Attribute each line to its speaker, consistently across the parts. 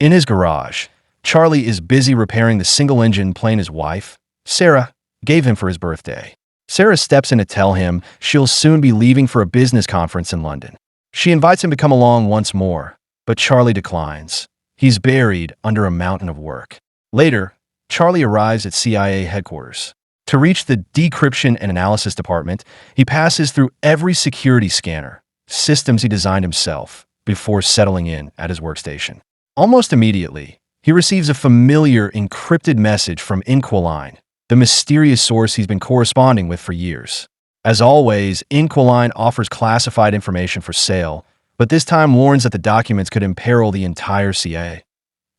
Speaker 1: In his garage, Charlie is busy repairing the single-engine plane his wife, Sarah, gave him for his birthday. Sarah steps in to tell him she'll soon be leaving for a business conference in London. She invites him to come along once more, but Charlie declines. He's buried under a mountain of work. Later, Charlie arrives at CIA headquarters. To reach the Decryption and Analysis Department, he passes through every security scanner, systems he designed himself, before settling in at his workstation. Almost immediately, he receives a familiar encrypted message from Inquiline, the mysterious source he's been corresponding with for years. As always, Inquiline offers classified information for sale, but this time warns that the documents could imperil the entire CIA.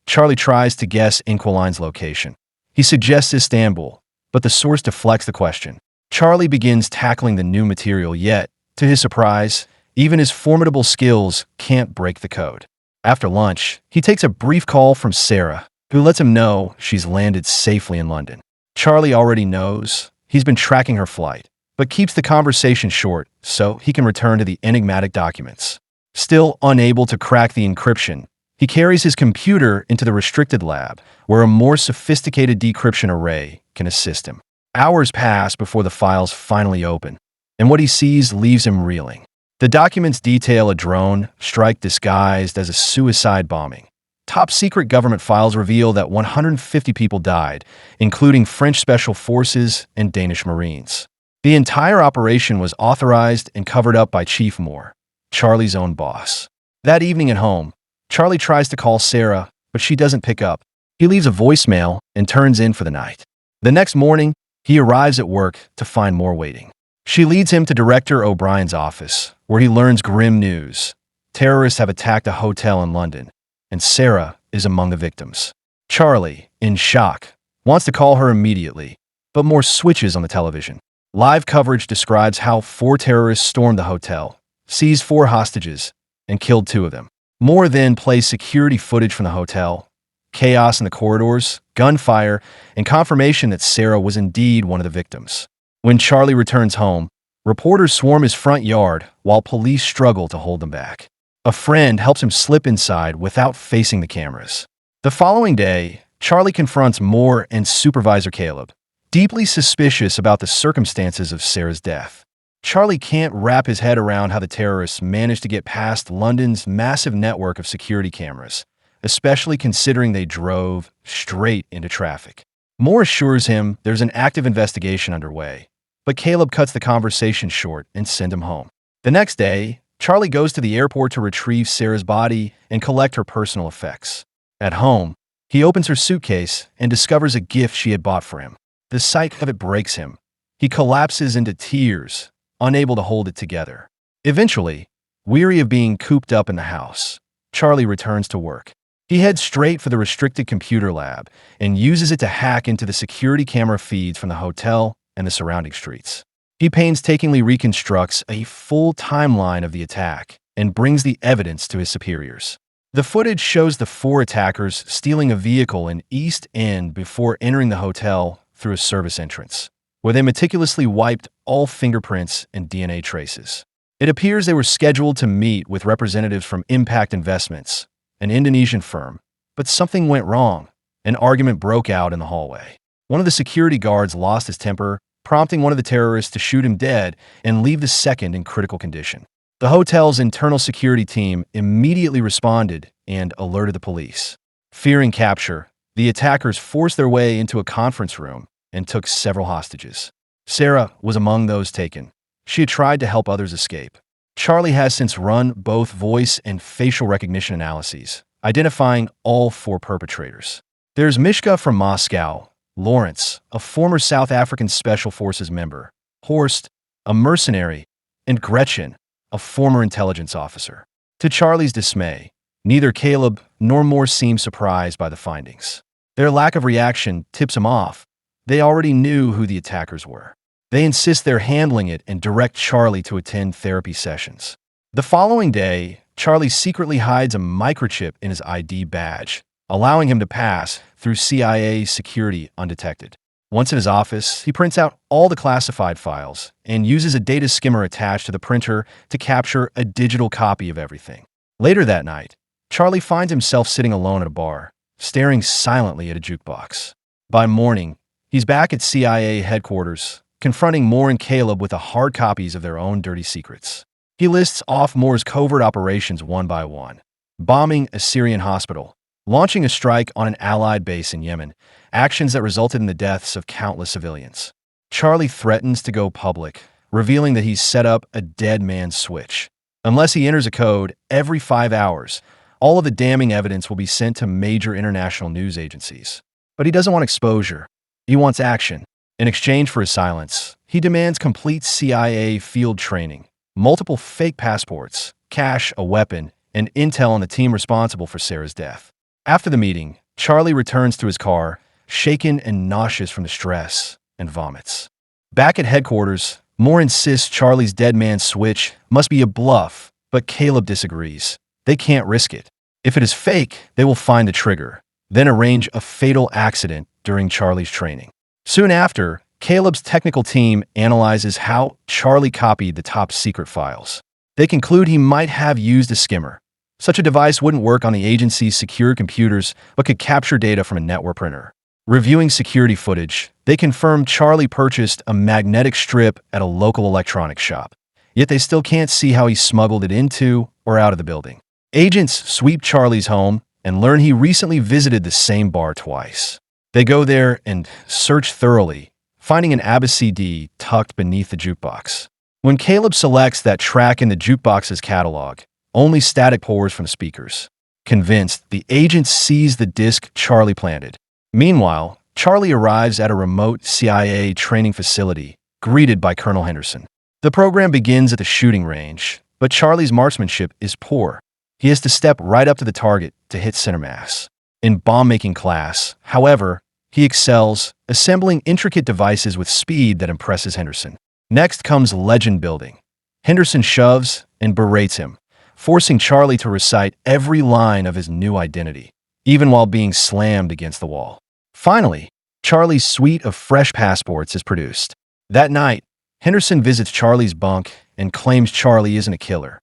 Speaker 1: Charlie tries to guess Inquiline's location. He suggests Istanbul, but the source deflects the question. Charlie begins tackling the new material, yet, to his surprise, even his formidable skills can't break the code. After lunch, he takes a brief call from Sarah, who lets him know she's landed safely in London. Charlie already knows he's been tracking her flight, but keeps the conversation short so he can return to the enigmatic documents. Still unable to crack the encryption, he carries his computer into the restricted lab, where a more sophisticated decryption array can assist him. Hours pass before the files finally open, and what he sees leaves him reeling. The documents detail a drone strike disguised as a suicide bombing. Top-secret government files reveal that 150 people died, including French Special Forces and Danish Marines. The entire operation was authorized and covered up by Chief Moore, Charlie's own boss. That evening at home, Charlie tries to call Sarah, but she doesn't pick up. He leaves a voicemail and turns in for the night. The next morning, he arrives at work to find Moore waiting. She leads him to Director O'Brien's office, where he learns grim news. Terrorists have attacked a hotel in London, and Sarah is among the victims. Charlie, in shock, wants to call her immediately, but Moore switches on the television. Live coverage describes how 4 terrorists stormed the hotel, seized 4 hostages, and killed 2 of them. Moore then plays security footage from the hotel, chaos in the corridors, gunfire, and confirmation that Sarah was indeed one of the victims. When Charlie returns home, reporters swarm his front yard while police struggle to hold them back. A friend helps him slip inside without facing the cameras. The following day, Charlie confronts Moore and Supervisor Caleb, deeply suspicious about the circumstances of Sarah's death. Charlie can't wrap his head around how the terrorists managed to get past London's massive network of security cameras, especially considering they drove straight into traffic. Moore assures him there's an active investigation underway, but Caleb cuts the conversation short and sends him home. The next day, Charlie goes to the airport to retrieve Sarah's body and collect her personal effects. At home, he opens her suitcase and discovers a gift she had bought for him. The sight of it breaks him. He collapses into tears, unable to hold it together. Eventually, weary of being cooped up in the house, Charlie returns to work. He heads straight for the restricted computer lab and uses it to hack into the security camera feeds from the hotel and the surrounding streets. He painstakingly reconstructs a full timeline of the attack and brings the evidence to his superiors. The footage shows the 4 attackers stealing a vehicle in East End before entering the hotel through a service entrance, where they meticulously wiped all fingerprints and DNA traces. It appears they were scheduled to meet with representatives from Impact Investments, an Indonesian firm, but something went wrong. An argument broke out in the hallway. One of the security guards lost his temper, prompting one of the terrorists to shoot him dead and leave the second in critical condition. The hotel's internal security team immediately responded and alerted the police. Fearing capture, the attackers forced their way into a conference room and took several hostages. Sarah was among those taken. She had tried to help others escape. Charlie has since run both voice and facial recognition analyses, identifying all 4 perpetrators. There's Mishka from Moscow, Lawrence, a former South African Special Forces member, Horst, a mercenary, and Gretchen, a former intelligence officer. To Charlie's dismay, neither Caleb nor Moore seem surprised by the findings. Their lack of reaction tips him off. They already knew who the attackers were. They insist they're handling it and direct Charlie to attend therapy sessions. The following day, Charlie secretly hides a microchip in his ID badge, allowing him to pass through CIA security undetected. Once in his office, he prints out all the classified files and uses a data skimmer attached to the printer to capture a digital copy of everything. Later that night, Charlie finds himself sitting alone at a bar, staring silently at a jukebox. By morning, he's back at CIA headquarters, confronting Moore and Caleb with the hard copies of their own dirty secrets. He lists off Moore's covert operations one by one: bombing a Syrian hospital, launching a strike on an Allied base in Yemen, actions that resulted in the deaths of countless civilians. Charlie threatens to go public, revealing that he's set up a dead man's switch. Unless he enters a code every 5 hours, all of the damning evidence will be sent to major international news agencies. But he doesn't want exposure. He wants action. In exchange for his silence, he demands complete CIA field training, multiple fake passports, cash, a weapon, and intel on the team responsible for Sarah's death. After the meeting, Charlie returns to his car, shaken and nauseous from the stress, and vomits. Back at headquarters, Moore insists Charlie's dead man's switch must be a bluff, but Caleb disagrees. They can't risk it. If it is fake, they will find the trigger, then arrange a fatal accident during Charlie's training. Soon after, Caleb's technical team analyzes how Charlie copied the top secret files. They conclude he might have used a skimmer. Such a device wouldn't work on the agency's secure computers, but could capture data from a network printer. Reviewing security footage, they confirm Charlie purchased a magnetic strip at a local electronics shop. Yet they still can't see how he smuggled it into or out of the building. Agents sweep Charlie's home and learn he recently visited the same bar twice. They go there and search thoroughly, finding an ABBA CD tucked beneath the jukebox. When Caleb selects that track in the jukebox's catalog, only static pours from the speakers. Convinced, the agent sees the disc Charlie planted. Meanwhile, Charlie arrives at a remote CIA training facility, greeted by Colonel Henderson. The program begins at the shooting range, but Charlie's marksmanship is poor. He has to step right up to the target to hit center mass. In bomb-making class, however, he excels, assembling intricate devices with speed that impresses Henderson. Next comes legend building. Henderson shoves and berates him, forcing Charlie to recite every line of his new identity, even while being slammed against the wall. Finally, Charlie's suite of fresh passports is produced. That night, Henderson visits Charlie's bunk and claims Charlie isn't a killer.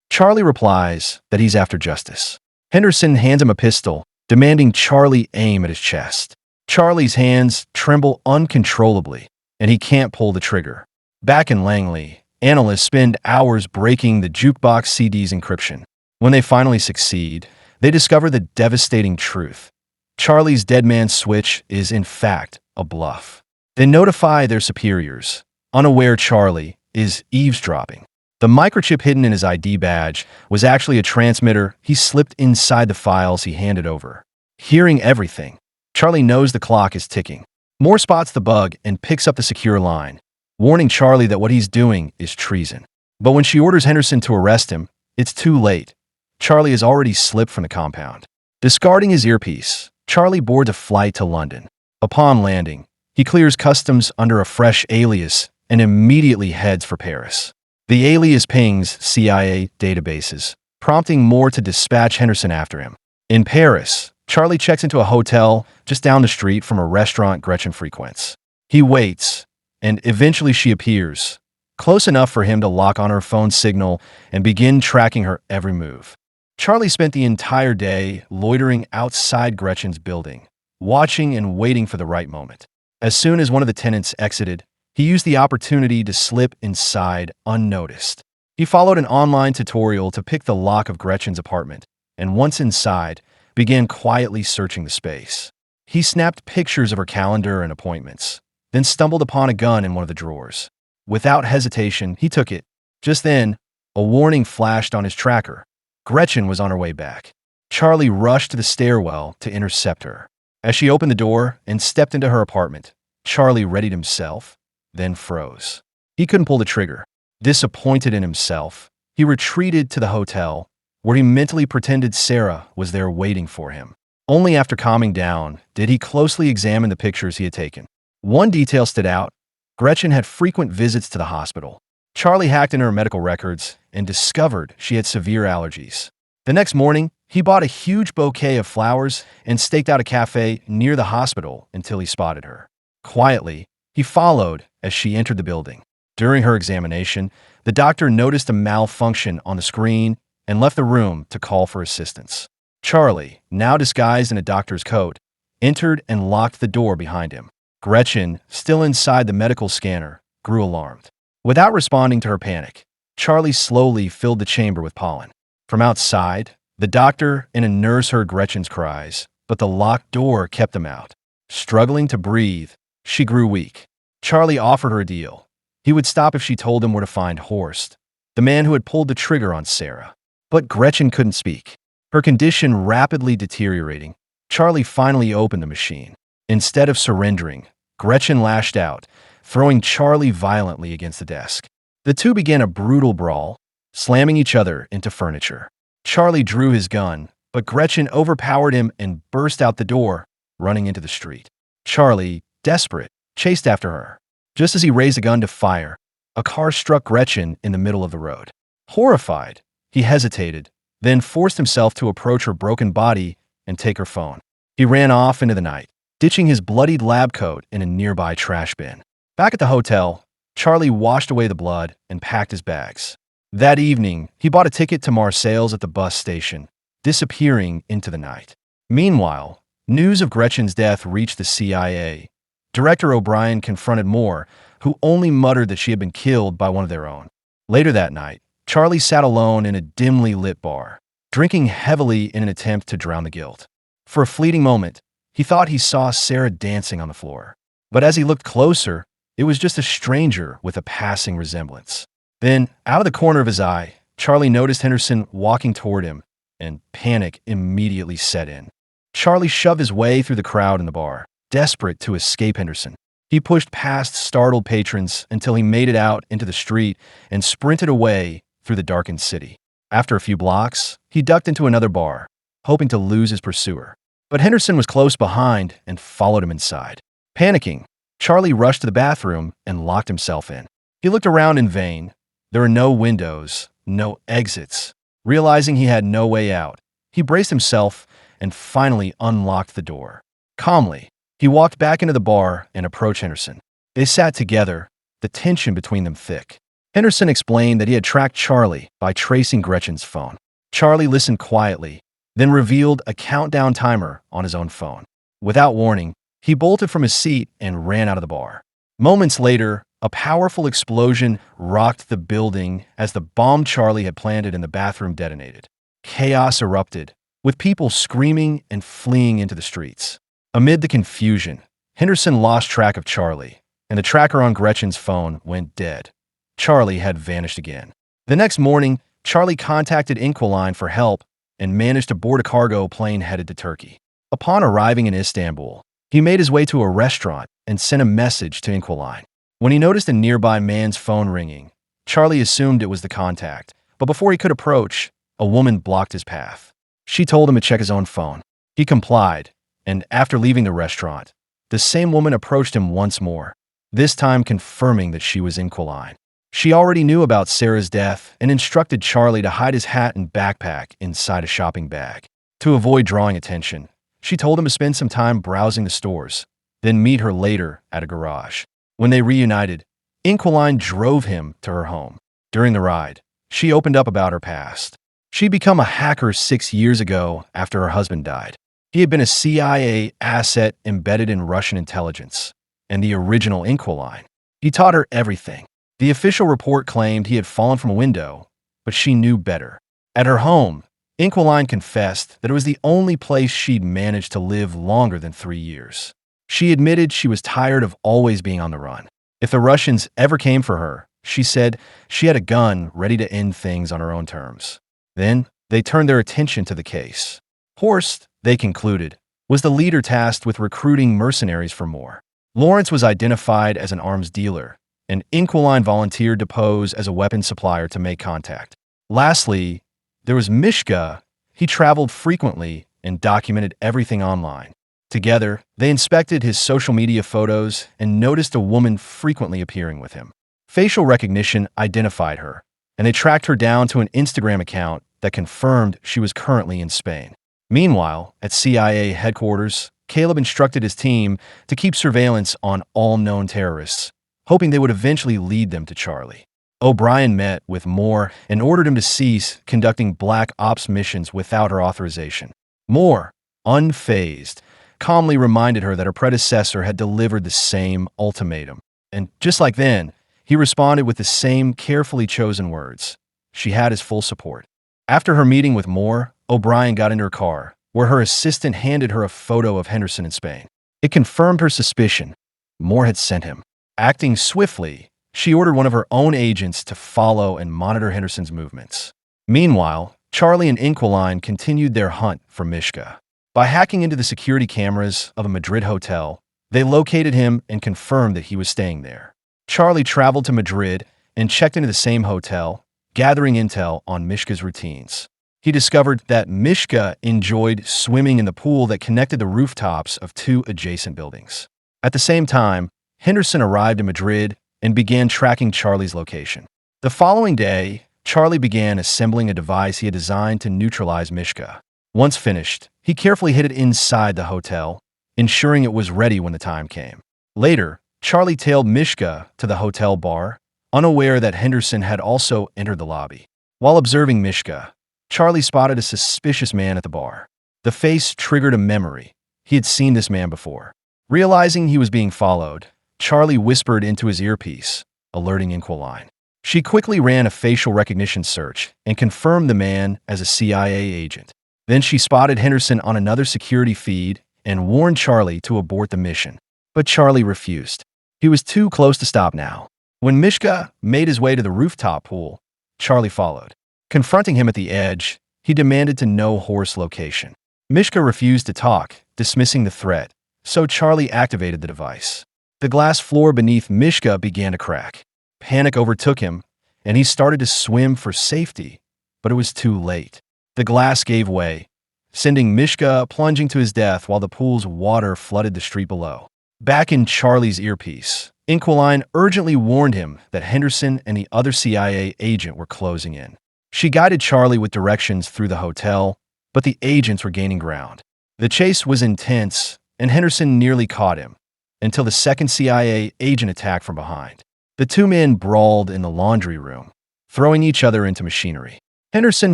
Speaker 1: Charlie replies that he's after justice. Henderson hands him a pistol, demanding Charlie aim at his chest. Charlie's hands tremble uncontrollably, and he can't pull the trigger. Back in Langley, analysts spend hours breaking the jukebox CD's encryption. When they finally succeed, they discover the devastating truth. Charlie's dead man's switch is, in fact, a bluff. They notify their superiors, unaware Charlie is eavesdropping. The microchip hidden in his ID badge was actually a transmitter he slipped inside the files he handed over. Hearing everything, Charlie knows the clock is ticking. Moore spots the bug and picks up the secure line, warning Charlie that what he's doing is treason. But when she orders Henderson to arrest him, it's too late. Charlie has already slipped from the compound. Discarding his earpiece, Charlie boards a flight to London. Upon landing, he clears customs under a fresh alias and immediately heads for Paris. The alias pings CIA databases, prompting Moore to dispatch Henderson after him. In Paris, Charlie checks into a hotel just down the street from a restaurant Gretchen frequents. He waits, and eventually she appears, close enough for him to lock on her phone signal and begin tracking her every move. Charlie spent the entire day loitering outside Gretchen's building, watching and waiting for the right moment. As soon as one of the tenants exited, he used the opportunity to slip inside unnoticed. He followed an online tutorial to pick the lock of Gretchen's apartment, and once inside, began quietly searching the space. He snapped pictures of her calendar and appointments, then stumbled upon a gun in one of the drawers. Without hesitation, he took it. Just then, a warning flashed on his tracker. Gretchen was on her way back. Charlie rushed to the stairwell to intercept her. As she opened the door and stepped into her apartment, Charlie readied himself, then froze. He couldn't pull the trigger. Disappointed in himself, he retreated to the hotel, where he mentally pretended Sarah was there waiting for him. Only after calming down did he closely examine the pictures he had taken. One detail stood out. Gretchen had frequent visits to the hospital. Charlie hacked into her medical records and discovered she had severe allergies. The next morning, he bought a huge bouquet of flowers and staked out a cafe near the hospital until he spotted her. Quietly, he followed as she entered the building. During her examination, the doctor noticed a malfunction on the screen and left the room to call for assistance. Charlie, now disguised in a doctor's coat, entered and locked the door behind him. Gretchen, still inside the medical scanner, grew alarmed. Without responding to her panic, Charlie slowly filled the chamber with pollen. From outside, the doctor and a nurse heard Gretchen's cries, but the locked door kept them out. Struggling to breathe, she grew weak. Charlie offered her a deal. He would stop if she told him where to find Horst, the man who had pulled the trigger on Sarah. But Gretchen couldn't speak. Her condition rapidly deteriorating, Charlie finally opened the machine. Instead of surrendering, Gretchen lashed out, throwing Charlie violently against the desk. The two began a brutal brawl, slamming each other into furniture. Charlie drew his gun, but Gretchen overpowered him and burst out the door, running into the street. Charlie, desperate, chased after her. Just as he raised a gun to fire, a car struck Gretchen in the middle of the road. Horrified, he hesitated, then forced himself to approach her broken body and take her phone. He ran off into the night, ditching his bloodied lab coat in a nearby trash bin. Back at the hotel, Charlie washed away the blood and packed his bags. That evening, he bought a ticket to Marseilles at the bus station, disappearing into the night. Meanwhile, news of Gretchen's death reached the CIA. Director O'Brien confronted Moore, who only muttered that she had been killed by one of their own. Later that night, Charlie sat alone in a dimly lit bar, drinking heavily in an attempt to drown the guilt. For a fleeting moment, he thought he saw Sarah dancing on the floor. But as he looked closer, it was just a stranger with a passing resemblance. Then, out of the corner of his eye, Charlie noticed Henderson walking toward him, and panic immediately set in. Charlie shoved his way through the crowd in the bar, desperate to escape Henderson. He pushed past startled patrons until he made it out into the street and sprinted away through the darkened city. After a few blocks, he ducked into another bar, hoping to lose his pursuer. But Henderson was close behind and followed him inside. Panicking, Charlie rushed to the bathroom and locked himself in. He looked around in vain. There were no windows, no exits. Realizing he had no way out, he braced himself and finally unlocked the door. Calmly, he walked back into the bar and approached Henderson. They sat together, the tension between them thick. Henderson explained that he had tracked Charlie by tracing Gretchen's phone. Charlie listened quietly, then revealed a countdown timer on his own phone. Without warning, he bolted from his seat and ran out of the bar. Moments later, a powerful explosion rocked the building as the bomb Charlie had planted in the bathroom detonated. Chaos erupted, with people screaming and fleeing into the streets. Amid the confusion, Henderson lost track of Charlie, and the tracker on Gretchen's phone went dead. Charlie had vanished again. The next morning, Charlie contacted Inquiline for help and managed to board a cargo plane headed to Turkey. Upon arriving in Istanbul, he made his way to a restaurant and sent a message to Inquiline. When he noticed a nearby man's phone ringing, Charlie assumed it was the contact, but before he could approach, a woman blocked his path. She told him to check his own phone. He complied, and after leaving the restaurant, the same woman approached him once more, this time confirming that she was Inquiline. She already knew about Sarah's death and instructed Charlie to hide his hat and backpack inside a shopping bag. To avoid drawing attention, she told him to spend some time browsing the stores, then meet her later at a garage. When they reunited, Inquiline drove him to her home. During the ride, she opened up about her past. She'd become a hacker 6 years ago after her husband died. He had been a CIA asset embedded in Russian intelligence, and the original Inquiline. He taught her everything. The official report claimed he had fallen from a window, but she knew better. At her home, Inquiline confessed that it was the only place she'd managed to live longer than 3 years. She admitted she was tired of always being on the run. If the Russians ever came for her, she said she had a gun ready to end things on her own terms. Then, they turned their attention to the case. Horst, they concluded, was the leader tasked with recruiting mercenaries for Moore. Lawrence was identified as an arms dealer, and Inquiline volunteered to pose as a weapons supplier to make contact. Lastly, there was Mishka. He traveled frequently and documented everything online. Together, they inspected his social media photos and noticed a woman frequently appearing with him. Facial recognition identified her, and they tracked her down to an Instagram account that confirmed she was currently in Spain. Meanwhile, at CIA headquarters, Caleb instructed his team to keep surveillance on all known terrorists, hoping they would eventually lead them to Charlie. O'Brien met with Moore and ordered him to cease conducting black ops missions without her authorization. Moore, unfazed, calmly reminded her that her predecessor had delivered the same ultimatum. And just like then, he responded with the same carefully chosen words. She had his full support. After her meeting with Moore, O'Brien got into her car, where her assistant handed her a photo of Henderson in Spain. It confirmed her suspicion. Moore had sent him. Acting swiftly, she ordered one of her own agents to follow and monitor Henderson's movements. Meanwhile, Charlie and Inquiline continued their hunt for Mishka. By hacking into the security cameras of a Madrid hotel, they located him and confirmed that he was staying there. Charlie traveled to Madrid and checked into the same hotel, gathering intel on Mishka's routines. He discovered that Mishka enjoyed swimming in the pool that connected the rooftops of two adjacent buildings. At the same time, Henderson arrived in Madrid and began tracking Charlie's location. The following day, Charlie began assembling a device he had designed to neutralize Mishka. Once finished, he carefully hid it inside the hotel, ensuring it was ready when the time came. Later, Charlie tailed Mishka to the hotel bar, unaware that Henderson had also entered the lobby. While observing Mishka, Charlie spotted a suspicious man at the bar. The face triggered a memory. He had seen this man before. Realizing he was being followed, Charlie whispered into his earpiece, alerting Inquiline. She quickly ran a facial recognition search and confirmed the man as a CIA agent. Then she spotted Henderson on another security feed and warned Charlie to abort the mission. But Charlie refused. He was too close to stop now. When Mishka made his way to the rooftop pool, Charlie followed. Confronting him at the edge, he demanded to know Horst's location. Mishka refused to talk, dismissing the threat, so Charlie activated the device. The glass floor beneath Mishka began to crack. Panic overtook him, and he started to swim for safety, but it was too late. The glass gave way, sending Mishka plunging to his death while the pool's water flooded the street below. Back in Charlie's earpiece, Inquiline urgently warned him that Henderson and the other CIA agent were closing in. She guided Charlie with directions through the hotel, but the agents were gaining ground. The chase was intense, and Henderson nearly caught him, until the second CIA agent attacked from behind. The two men brawled in the laundry room, throwing each other into machinery. Henderson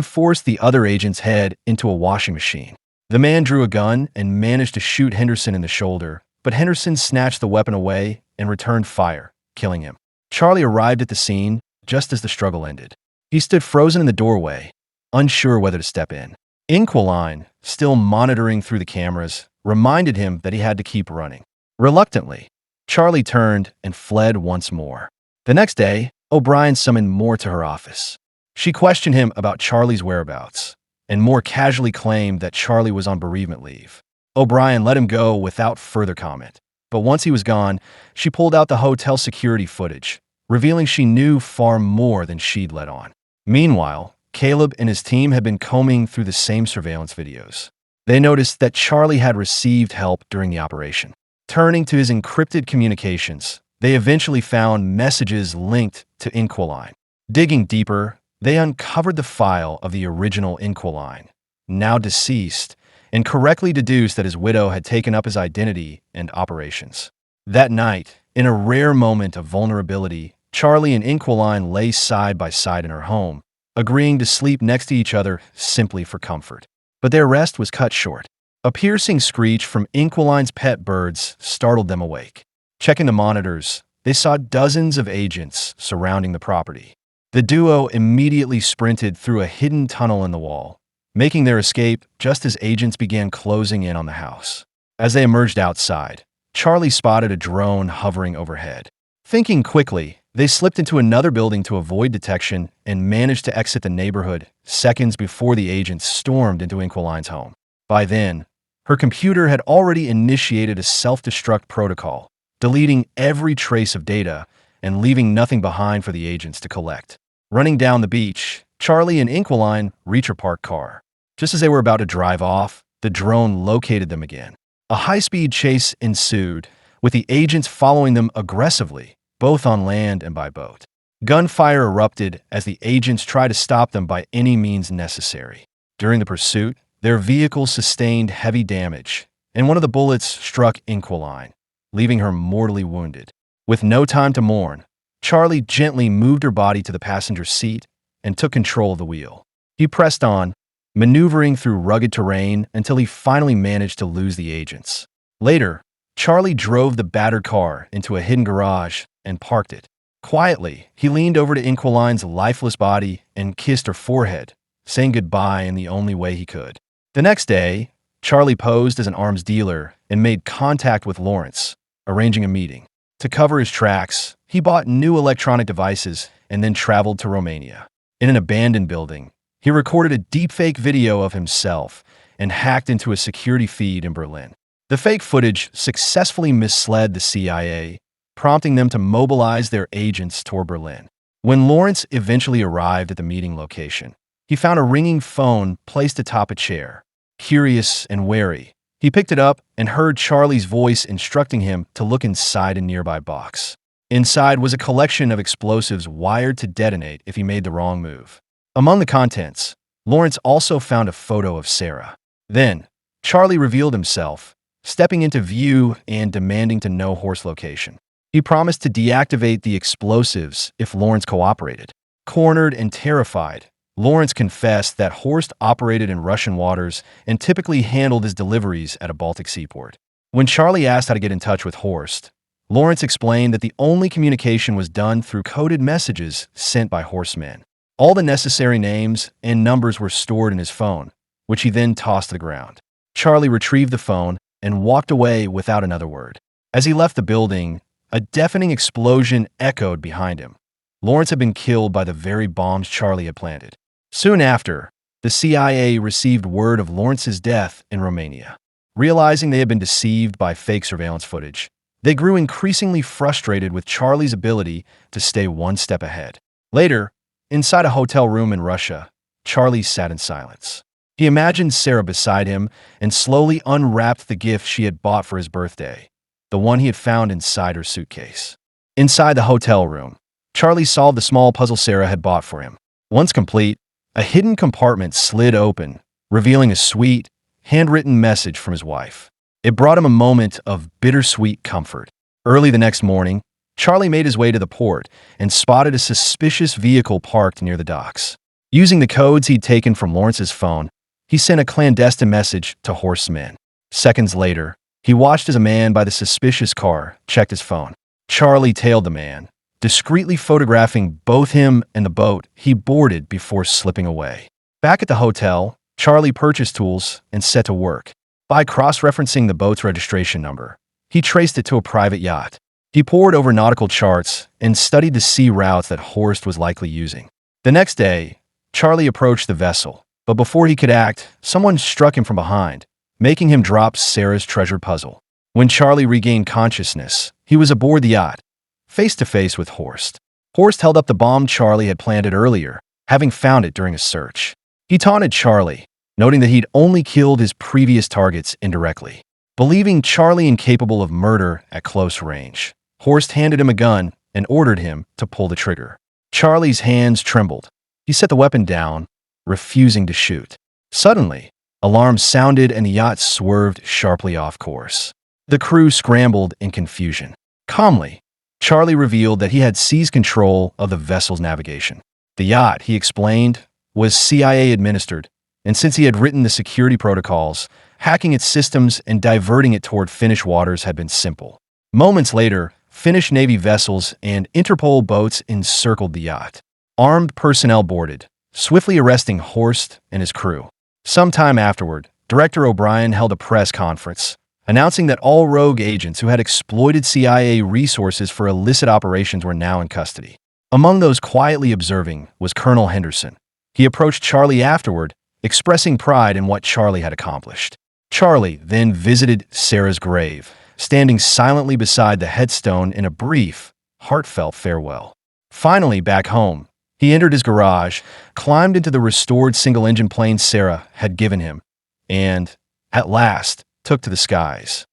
Speaker 1: forced the other agent's head into a washing machine. The man drew a gun and managed to shoot Henderson in the shoulder, but Henderson snatched the weapon away and returned fire, killing him. Charlie arrived at the scene just as the struggle ended. He stood frozen in the doorway, unsure whether to step in. Inquiline, still monitoring through the cameras, reminded him that he had to keep running. Reluctantly, Charlie turned and fled once more. The next day, O'Brien summoned Moore to her office. She questioned him about Charlie's whereabouts, and Moore casually claimed that Charlie was on bereavement leave. O'Brien let him go without further comment. But once he was gone, she pulled out the hotel security footage, revealing she knew far more than she'd let on. Meanwhile, Caleb and his team had been combing through the same surveillance videos. They noticed that Charlie had received help during the operation. Turning to his encrypted communications, they eventually found messages linked to Inquiline. Digging deeper, they uncovered the file of the original Inquiline, now deceased, and correctly deduced that his widow had taken up his identity and operations. That night, in a rare moment of vulnerability, Charlie and Inquiline lay side by side in her home, agreeing to sleep next to each other simply for comfort. But their rest was cut short. A piercing screech from Inquiline's pet birds startled them awake. Checking the monitors, they saw dozens of agents surrounding the property. The duo immediately sprinted through a hidden tunnel in the wall, making their escape just as agents began closing in on the house. As they emerged outside, Charlie spotted a drone hovering overhead. Thinking quickly, they slipped into another building to avoid detection and managed to exit the neighborhood seconds before the agents stormed into Inquiline's home. By then, her computer had already initiated a self-destruct protocol, deleting every trace of data and leaving nothing behind for the agents to collect. Running down the beach, Charlie and Inquiline reached her parked car. Just as they were about to drive off, the drone located them again. A high-speed chase ensued, with the agents following them aggressively, both on land and by boat. Gunfire erupted as the agents tried to stop them by any means necessary. During the pursuit, their vehicle sustained heavy damage, and one of the bullets struck Inquiline, leaving her mortally wounded. With no time to mourn, Charlie gently moved her body to the passenger seat and took control of the wheel. He pressed on, maneuvering through rugged terrain until he finally managed to lose the agents. Later, Charlie drove the battered car into a hidden garage and parked it. Quietly, he leaned over to Inquiline's lifeless body and kissed her forehead, saying goodbye in the only way he could. The next day, Charlie posed as an arms dealer and made contact with Lawrence, arranging a meeting. To cover his tracks, he bought new electronic devices and then traveled to Romania. In an abandoned building, he recorded a deepfake video of himself and hacked into a security feed in Berlin. The fake footage successfully misled the CIA, prompting them to mobilize their agents toward Berlin. When Lawrence eventually arrived at the meeting location, he found a ringing phone placed atop a chair. Curious and wary, he picked it up and heard Charlie's voice instructing him to look inside a nearby box. Inside was a collection of explosives wired to detonate if he made the wrong move. Among the contents, Lawrence also found a photo of Sarah. Then, Charlie revealed himself, stepping into view and demanding to know Horst's location. He promised to deactivate the explosives if Lawrence cooperated. Cornered and terrified, Lawrence confessed that Horst operated in Russian waters and typically handled his deliveries at a Baltic seaport. When Charlie asked how to get in touch with Horst, Lawrence explained that the only communication was done through coded messages sent by Horst's men. All the necessary names and numbers were stored in his phone, which he then tossed to the ground. Charlie retrieved the phone and walked away without another word. As he left the building, a deafening explosion echoed behind him. Lawrence had been killed by the very bombs Charlie had planted. Soon after, the CIA received word of Lawrence's death in Romania. Realizing they had been deceived by fake surveillance footage, they grew increasingly frustrated with Charlie's ability to stay one step ahead. Later, inside a hotel room in Russia, Charlie sat in silence. He imagined Sarah beside him and slowly unwrapped the gift she had bought for his birthday, the one he had found inside her suitcase. Inside the hotel room, Charlie solved the small puzzle Sarah had bought for him. Once complete, a hidden compartment slid open, revealing a sweet, handwritten message from his wife. It brought him a moment of bittersweet comfort. Early the next morning, Charlie made his way to the port and spotted a suspicious vehicle parked near the docks. Using the codes he'd taken from Lawrence's phone, he sent a clandestine message to Horst's men. Seconds later, he watched as a man by the suspicious car checked his phone. Charlie tailed the man, discreetly photographing both him and the boat he boarded before slipping away. Back at the hotel, Charlie purchased tools and set to work. By cross-referencing the boat's registration number, he traced it to a private yacht. He pored over nautical charts and studied the sea routes that Horst was likely using. The next day, Charlie approached the vessel, but before he could act, someone struck him from behind, making him drop Sarah's treasured puzzle. When Charlie regained consciousness, he was aboard the yacht, face to face with Horst. Horst held up the bomb Charlie had planted earlier, having found it during a search. He taunted Charlie, noting that he'd only killed his previous targets indirectly. Believing Charlie incapable of murder at close range, Horst handed him a gun and ordered him to pull the trigger. Charlie's hands trembled. He set the weapon down, refusing to shoot. Suddenly, alarms sounded and the yacht swerved sharply off course. The crew scrambled in confusion. Calmly, Charlie revealed that he had seized control of the vessel's navigation. The yacht, he explained, was CIA-administered, and since he had written the security protocols, hacking its systems and diverting it toward Finnish waters had been simple. Moments later, Finnish Navy vessels and Interpol boats encircled the yacht. Armed personnel boarded, swiftly arresting Horst and his crew. Sometime afterward, Director O'Brien held a press conference, announcing that all rogue agents who had exploited CIA resources for illicit operations were now in custody. Among those quietly observing was Colonel Henderson. He approached Charlie afterward, expressing pride in what Charlie had accomplished. Charlie then visited Sarah's grave, standing silently beside the headstone in a brief, heartfelt farewell. Finally, back home, he entered his garage, climbed into the restored single-engine plane Sarah had given him, and, at last, took to the skies.